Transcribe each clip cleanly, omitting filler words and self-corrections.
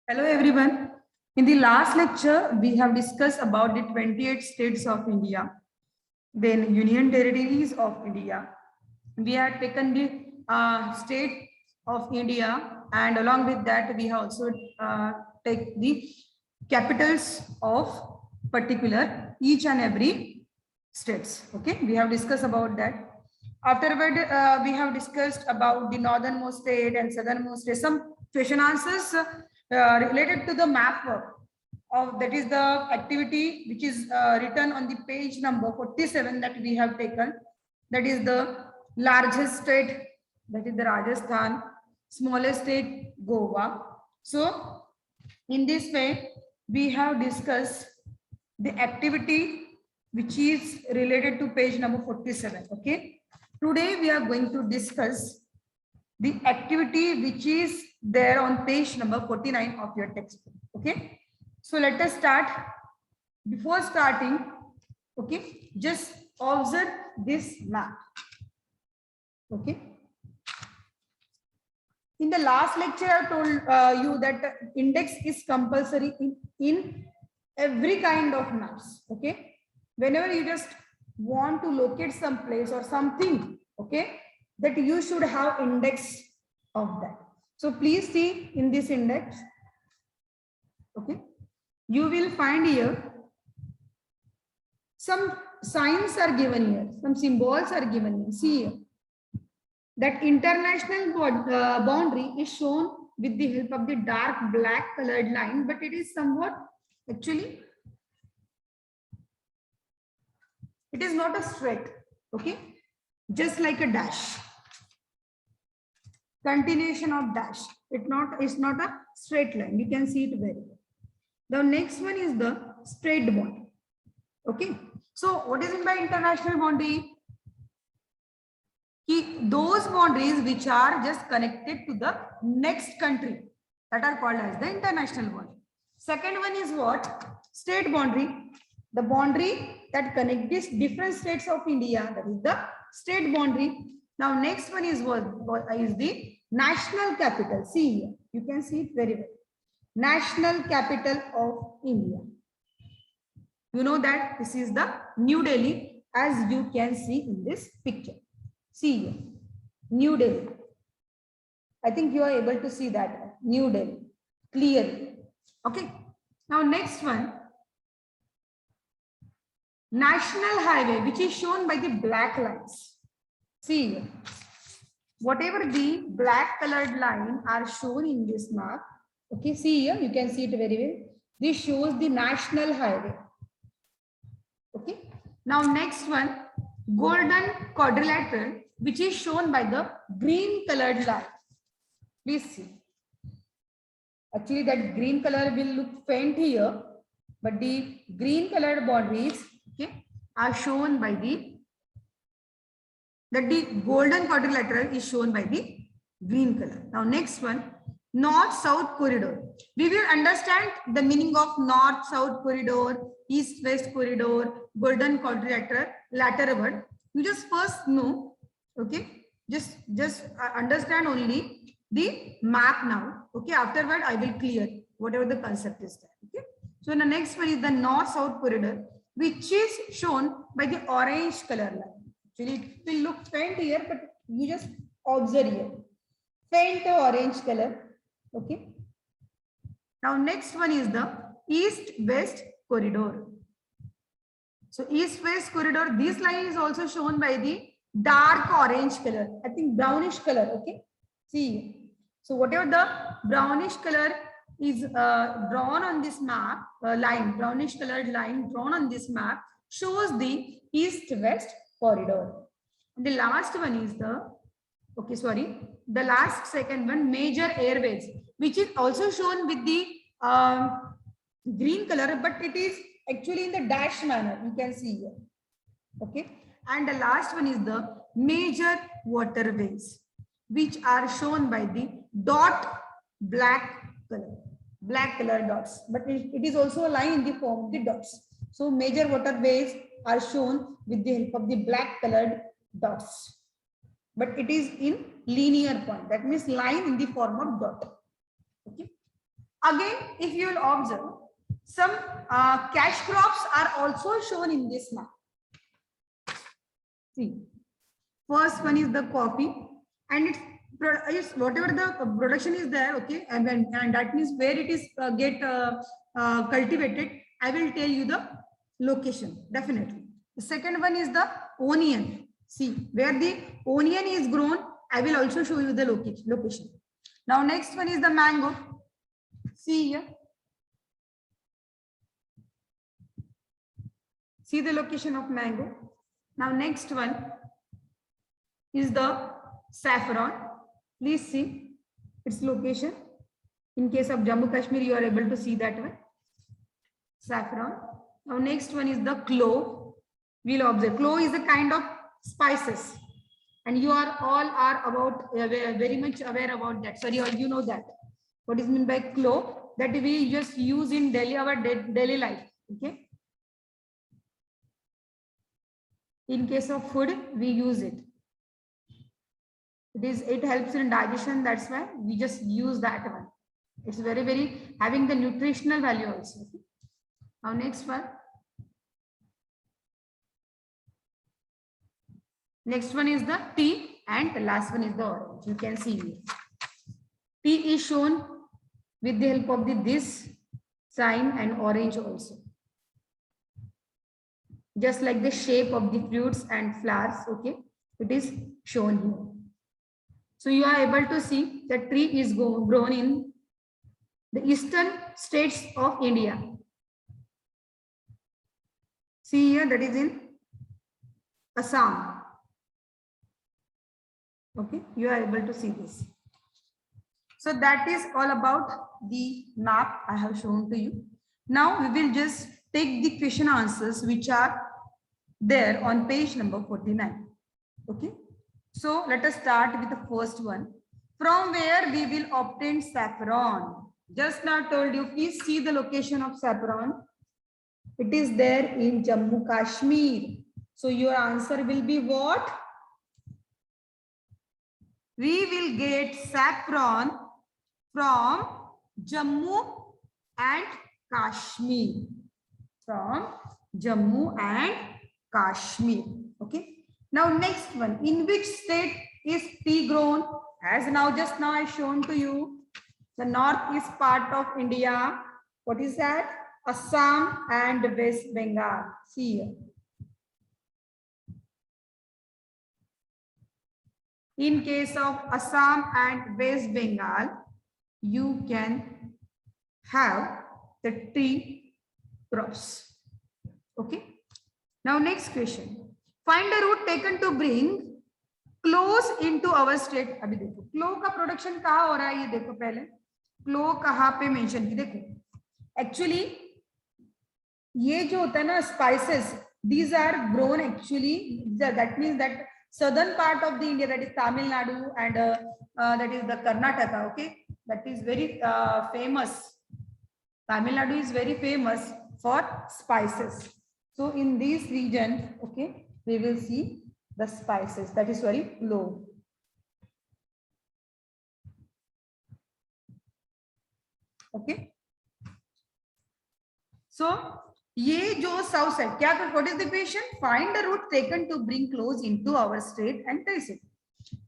Hello everyone. In the last lecture, we have discussed about the 28 states of India, then Union Territories of India. We had taken the state of India, and along with that, we have also take the capitals of particular each and every states. Okay, we have discussed about that. Afterward, we have discussed about the northernmost state and southernmost state. Some question answers related to the map work of that is the activity which is written on the page number 47 that we have taken. That is the largest state, that is the Rajasthan, smallest state Goa. So in this way we have discussed the activity which is related to page number 47. Okay, today we are going to discuss the activity which is there on page number 49 of your textbook. Okay, so let us start. Before starting, okay, just observe this map. Okay, in the last lecture I told you that index is compulsory in every kind of maps. Okay, whenever you just want to locate some place or something, okay, that you should have index of that. So please see in this index. Okay, you will find here some signs are given here, some symbols are given here. See here, that international boundary is shown with the help of the dark black colored line, but it is somewhat actually it is not a straight. Okay, just like a dash, continuation of dash. It's not a straight line. You can see it very well. The next one is the straight bond. Okay, so what is it by international boundary? Those boundaries which are just connected to the next country, that are called as the international boundary. Second one is what? State boundary. The boundary that connects these different states of India, that is the state boundary. Now next one is what is the national capital. See here, you can see it very well. National capital of India. You know that this is the New Delhi, as you can see in this picture. See here, New Delhi. I think you are able to see that New Delhi clearly. Okay. Now next one, national highway, which is shown by the black lines. See here, whatever the black colored line are shown in this map. Okay, see here, you can see it very well. This shows the national highway. Okay. Now next one, golden quadrilateral, which is shown by the green colored line. Please see. Actually, that green color will look faint here, but the green colored boundaries, okay, are shown by the golden quadrilateral is shown by the green color. Now next one, north-south corridor. We will understand the meaning of north-south corridor, east-west corridor, golden quadrilateral later word. You just first know, okay, just understand only the map now. Okay, afterward I will clear whatever the concept is there. Okay, so the next one is the north-south corridor, which is shown by the orange color line. Actually, it will look faint here, but you just observe here, faint orange color. Okay. Now next one is the east-west corridor. So east-west corridor, this line is also shown by the dark orange color. I think brownish color. Okay. See. So whatever the brownish color is drawn on this map, brownish colored line drawn on this map shows the east-west corridor. And the last one is the the last second one, major airways, which is also shown with the green color, but it is actually in the dash manner. You can see here. Okay. And the last one is the major waterways, which are shown by the dot black color dots, but it is also a line in the form of the dots. So major waterways are shown with the help of the black colored dots, but it is in linear point. That means line in the form of dot. Okay. Again, if you will observe, some cash crops are also shown in this map. See, first one is the coffee, and it's whatever the production is there, okay, and that means where it is cultivated. I will tell you the location definitely. The second one is the onion. See, where the onion is grown, I will also show you the location. Now next one is the mango. See here. See the location of mango. Now next one is the saffron. Please see its location. In case of Jammu Kashmir, you are able to see that one. Saffron. Now next one is the clove. We'll observe. Clove is a kind of spices. And you are all about very much aware about that. Sorry, you know that. What is meant by clove? That we just use in daily, our daily life. Okay. In case of food, we use it. It helps in digestion. That's why we just use that one. It's very, very having the nutritional value also. Okay? Now next one. Next one is the tea, and the last one is the orange. You can see here. Tea is shown with the help of this sign, and orange also. Just like the shape of the fruits and flowers, okay, it is shown here. So you are able to see the tree is grown in the eastern states of India. See here, that is in Assam. Okay, you are able to see this. So that is all about the map I have shown to you. Now we will just take the question answers which are there on page number 49. Okay, so let us start with the first one. From where we will obtain saffron? Just now told you, please see the location of saffron. It is there in Jammu Kashmir. So your answer will be what? We will get saffron from Jammu and Kashmir. From Jammu and Kashmir. Okay. Now next one. In which state is tea grown? As just now I shown to you. The northeast part of India. What is that? Assam and West Bengal. See here. In case of Assam and West Bengal, you can have the tea crops. Okay. Now next question. Find a route taken to bring cloves into our state. अभी देखो clove का production कहाँ हो रहा है ये देखो पहले clove कहाँ पे mention की देखो. Actually ये जो होता है ना spices, these are grown actually. That means that southern part of the India, that is Tamil Nadu and that is the Karnataka. Okay, that is very famous. Tamil Nadu is very famous for spices. So in this region, okay, we will see the spices. That is very low. Okay. So ये जो south side, क्या? What is the question? Find a route taken to bring cloves into our state and trace it.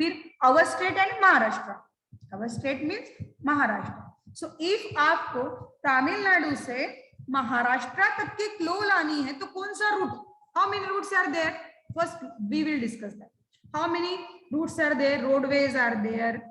फिर our state and Maharashtra. Our state means Maharashtra. So if आपको तमिलनाडु से महाराष्ट्र तक की clove लानी है तो कौन सा root? How many routes are there? First we will discuss that. How many routes are there? Roadways are there.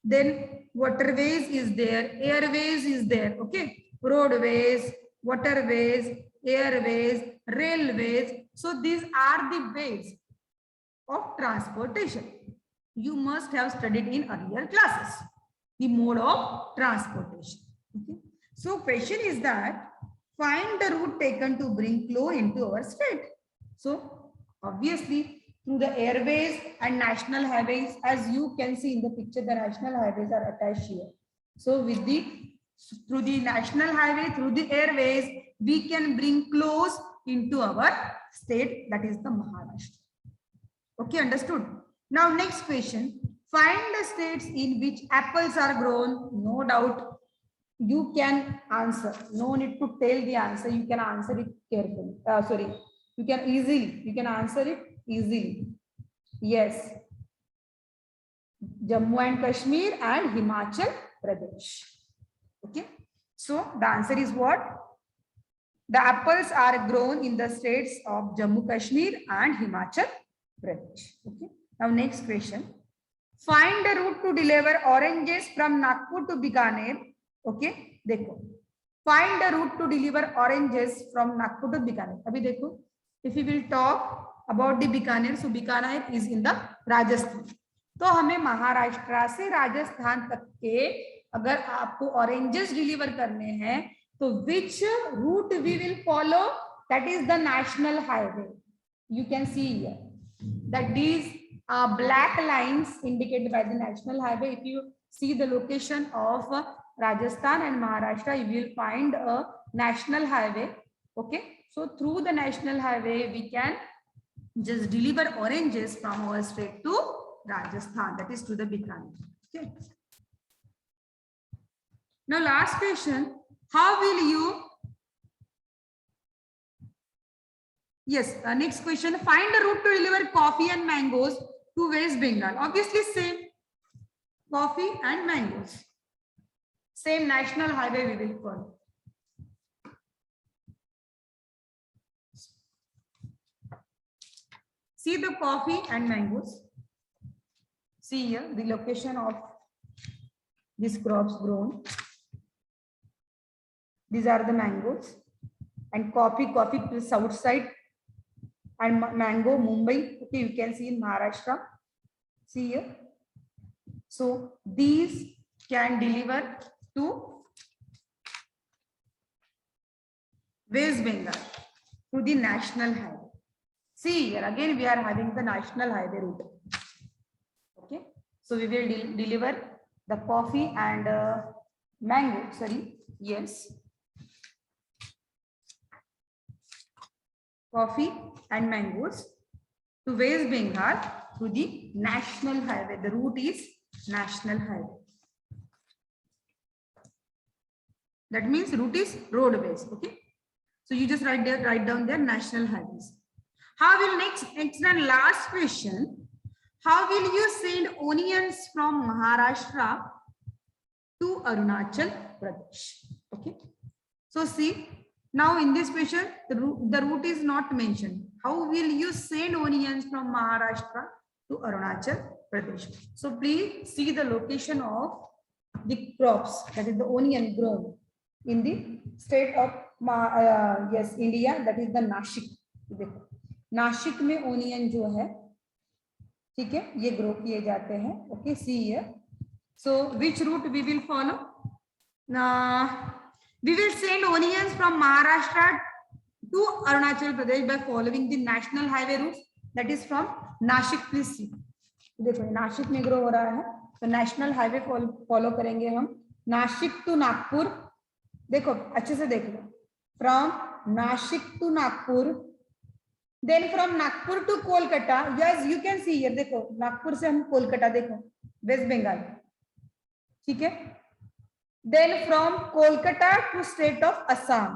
Then waterways is there. Airways is there. Okay. Roadways, waterways, airways, railways. So these are the ways of transportation. You must have studied in earlier classes the mode of transportation. Okay. So question is that find the route taken to bring clove into our state. So obviously through the airways and national highways, as you can see in the picture, the national highways are attached here. So with through the national highway, through the airways, we can bring cloves into our state, that is the Maharashtra. Okay, understood? Now next question. Find the states in which apples are grown. No doubt you can answer. No need to tell the answer. You can answer it carefully. Sorry, you can easily. You can answer it easily. Yes. Jammu and Kashmir and Himachal Pradesh. Okay. So the answer is what? The apples are grown in the states of Jammu Kashmir and Himachal Pradesh. Okay. Now next question. Find the route to deliver oranges from Nagpur to Bikaner. Okay. देखो. Find the route to deliver oranges from Nagpur to Bikaner. अभी देखो. If we will talk about the Bikaner, so Bikaner is in the Rajasthan. तो हमें महाराष्ट्र से राजस्थान तक के अगर आपको ऑरेंजेस डिलीवर करने हैं तो which route we will follow? That is the national highway. You can see here that these black lines indicated by the national highway. If you see the location of Rajasthan and Maharashtra, you will find a national highway. Okay, so through the national highway we can just deliver oranges from our state to Rajasthan, that is to the Bikaner. Okay. Now last question, how will you, yes, next question, find a route to deliver coffee and mangoes to West Bengal. Obviously same, coffee and mangoes. Same national highway we will follow. See the coffee and mangoes. See here the location of these crops grown. These are the mangoes and coffee to south side and mango Mumbai. Okay, you can see in Maharashtra. See here. So these can deliver to West Bengal to the national highway. See here again we are having the national highway route. Okay, so we will deliver the coffee and mango. Sorry, yes, coffee and mangoes to West Bengal to the national highway. The route is national highway. That means route is roadways. Okay, so you just write down there national highways. How will next and last question? How will you send onions from Maharashtra to Arunachal Pradesh? Okay, so see now in this question the route is not mentioned. How will you send onions from Maharashtra to Arunachal Pradesh? So please see the location of the crops, that is the onion grown in the state of yes India, that is the Nashik. देखो नासिक में onion जो है, ठीक है, ये grow किए जाते हैं. Okay, see here. So which route we will follow? We will send onions from Maharashtra to Arunachal Pradesh by following the national highway route, that is from Nashik. Please see, देखो नासिक में grow हो रहा है तो national highway follow करेंगे हम. Nashik to Nagpur, देखो अच्छे से देख लो, from Nashik to Nagpur, then from Nagpur to Kolkata. Yes you can see here, देखो नागपुर से हम कोलकाता, देखो वेस्ट बंगाल, ठीक है. Then from Kolkata to state of Assam.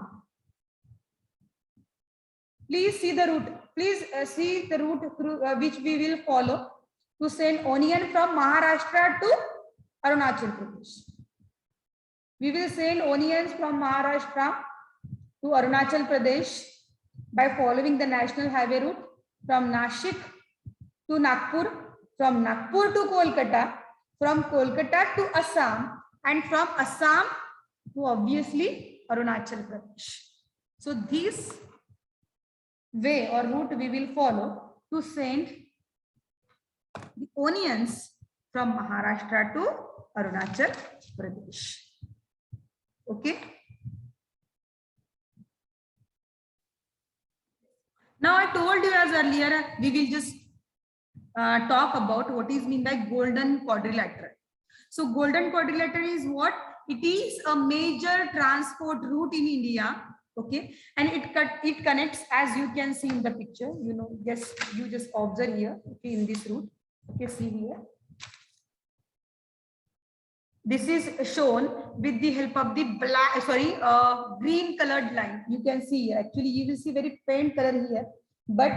Please see the route, please see the route through which we will follow to send onion from Maharashtra to Arunachal Pradesh. We will send onions from Maharashtra to Arunachal Pradesh by following the national highway route from Nashik to Nagpur, from Nagpur to Kolkata, from Kolkata to Assam, and from Assam to obviously Arunachal Pradesh. So this way or route we will follow to send the onions from Maharashtra to Arunachal Pradesh. Okay. Now I told you as earlier, we will just talk about what is meant by golden quadrilateral. So golden quadrilateral is what? It is a major transport route in India. Okay, and it connects, as you can see in the picture, you know, you just observe here. Okay, in this route. Okay, see here. This is shown with the help of the green colored line. You can see here. Actually, you will see very faint color here. But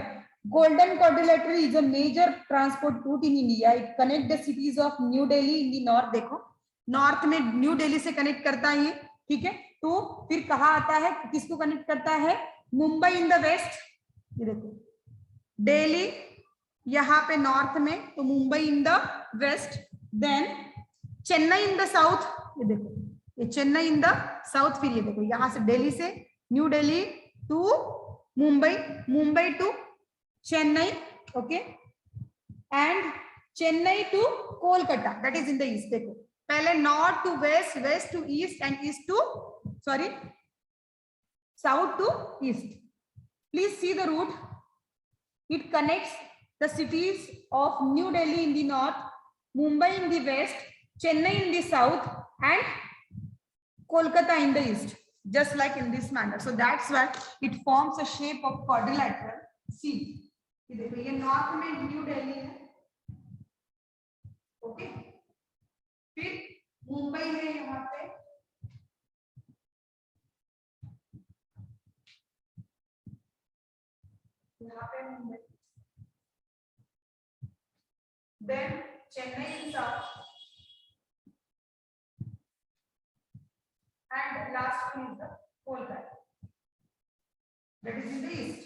Golden Quadrilateral is a major transport route in India. It connects the cities of New Delhi in the north. देखो, north में new Delhi से connect करता है, ठीक है. तो फिर कहाँ आता है, किसको कनेक्ट करता है? Mumbai in the west. ये देखो, दिल्ली यहाँ पे नॉर्थ में, तो Mumbai in the west. Then Chennai in the south. ये देखो, ये चेन्नई इन द साउथ. फिर ये देखो, यहाँ से दिल्ली से New Delhi to Mumbai, Mumbai to Chennai, okay, and Chennai to Kolkata, that is in the east. देखो, पहले north to west, west to east, and east to south to east. Please see the route. It connects the cities of New Delhi in the north, Mumbai in the west, Chennai in the south, and Kolkata in the east, just like in this manner. So that's why it forms a shape of quadrilateral. See, ये north में New Delhi है, okay, फिर मुंबई है यहाँ पे, Mumbai, then Chennai in south, and last one is the Kolkata, that is in the east.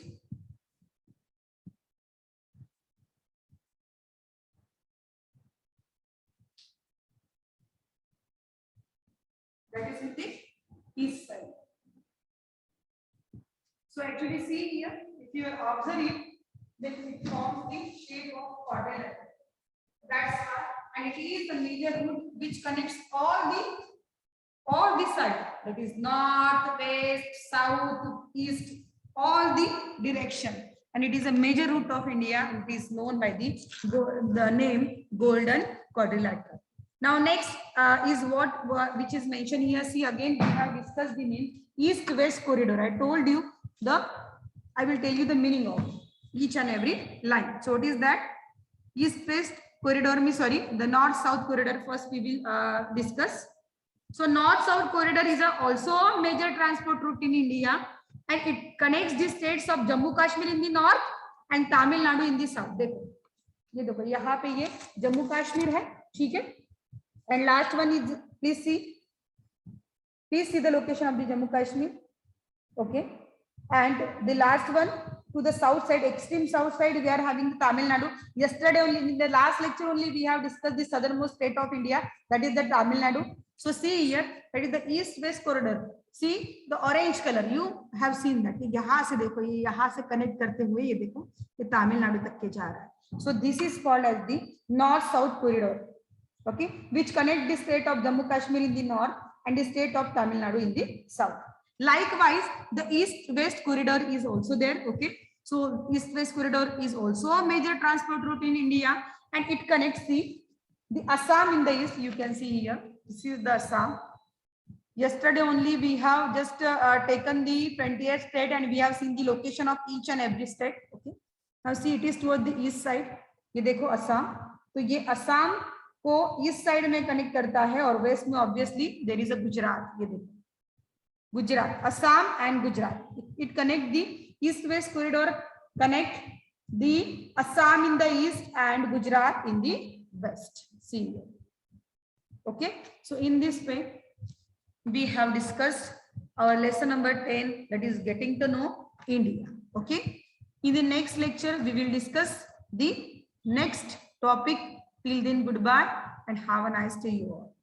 That is in the east side. So actually see here, if you observe it, then it forms the shape of quadrilateral. That's why, and it is the major route which connects all the sides, that is north, west, south, east, all the direction, and it is a major route of India. It is known by the name Golden Quadrilateral. Now next is which is mentioned here. See, again we have discussed the name East-West Corridor. I told you I will tell you the meaning of each and every line. So what is that? East-West Corridor में, the North-South Corridor first we will discuss. So North-South Corridor is also a major transport route in India, and it connects the states of Jammu Kashmir in the north and Tamil Nadu in the south. देखो, ये देखो, यहाँ पे ये जम्मू कश्मीर है, ठीक है. And last one is, please see the location of the Jammu Kashmir, okay. And the last one, to the south side, extreme south side, we are having the Tamil Nadu. Yesterday only, in the last lecture only, we have discussed the southernmost state of India, that is the Tamil Nadu. So see here, that is the East-West Corridor. See the orange color, you have seen that. यहाँ से देखो, ये यहाँ से connect करते हुए ये देखो, ये तमिल नाडु तक के जा रहा है. So this is called as the North-South Corridor, okay, which connect the state of Jammu Kashmir in the north and the state of Tamil Nadu in the south. Likewise, the East-West Corridor is also there, okay. So East-West Corridor is also a major transport route in India, and it connects the Assam in the east. You can see here, this is the Assam. Yesterday only we have just taken the 20th state, and we have seen the location of each and every state, okay. Now see, it is toward the east side. ये देखो Assam, तो ये Assam को east side में connect करता है, और west में obviously there is a Gujarat. ये देखो, Gujarat, Assam and Gujarat. It connect the east west corridor, connect the Assam in the east and Gujarat in the west. See, okay. So in this way we have discussed our lesson number 10, that is getting to know India, okay. In the next lecture we will discuss the next topic. Till then, goodbye and have a nice day you all.